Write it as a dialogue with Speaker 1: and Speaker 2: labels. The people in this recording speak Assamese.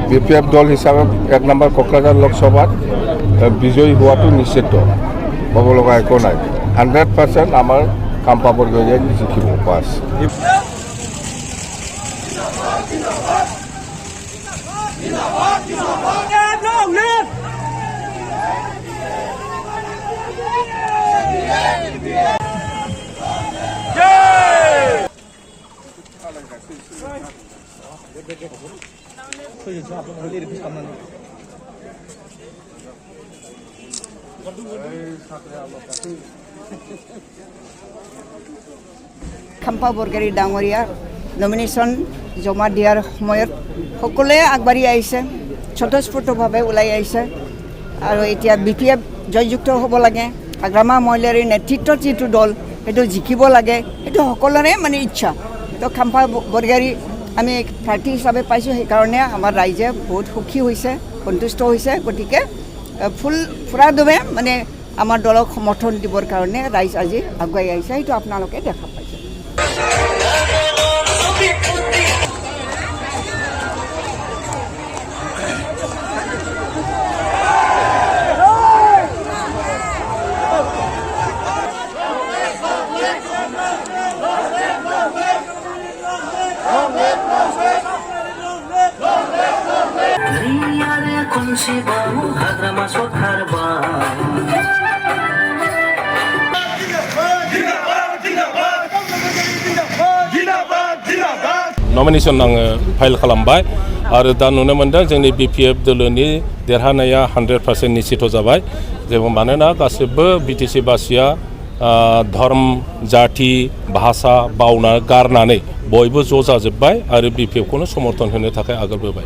Speaker 1: BPF দল হিচাপে 1 নম্বৰ কোকৰাঝাৰ লোকসভাত বিজয়ী হোৱাটো নিশ্চিত হ'ব লগা একো নাই 100% আমাৰ কাম্পা বৰগয়াৰীয়ে জিকিব পাছ
Speaker 2: খাম্পা বৰগয়াৰী ডাঙৰীয়া নমিনেশ্যন জমা দিয়াৰ সময়ত সকলোৱে আগবাঢ়ি আহিছে স্বতঃস্ফূৰ্তভাৱে ওলাই আহিছে আৰু এতিয়া BPF জয়যুক্ত হ'ব লাগে আগ্ৰামা মহিলাৰীৰ নেতৃত্বত যিটো দল সেইটো জিকিব লাগে সেইটো সকলোৰে মানে ইচ্ছা তো খাম্পা বৰগয়াৰী আমি প্ৰাৰ্থী হিচাপে পাইছোঁ সেইকাৰণে আমাৰ ৰাইজে বহুত সুখী হৈছে সন্তুষ্ট হৈছে গতিকে ফুৰাদমে মানে আমাৰ দলক সমৰ্থন দিবৰ কাৰণে ৰাইজ আজি আগুৱাই আহিছে সেইটো আপোনালোকে দেখা পাইছে
Speaker 3: नमिनेशन आङो फाइल खालामबाय आरो दा नुनो मोनदों जोंनि BPF दोलोनि देरहानाया 100% निश्चित जाबाय जेबो मानोना गासिबो BTC बासिया धर्म जाति भाषा बावना गारनानै बयबो ज' जाजोब्बाय आरो BPF खौनो समर्थन होनो थाखाय आगारबोबाय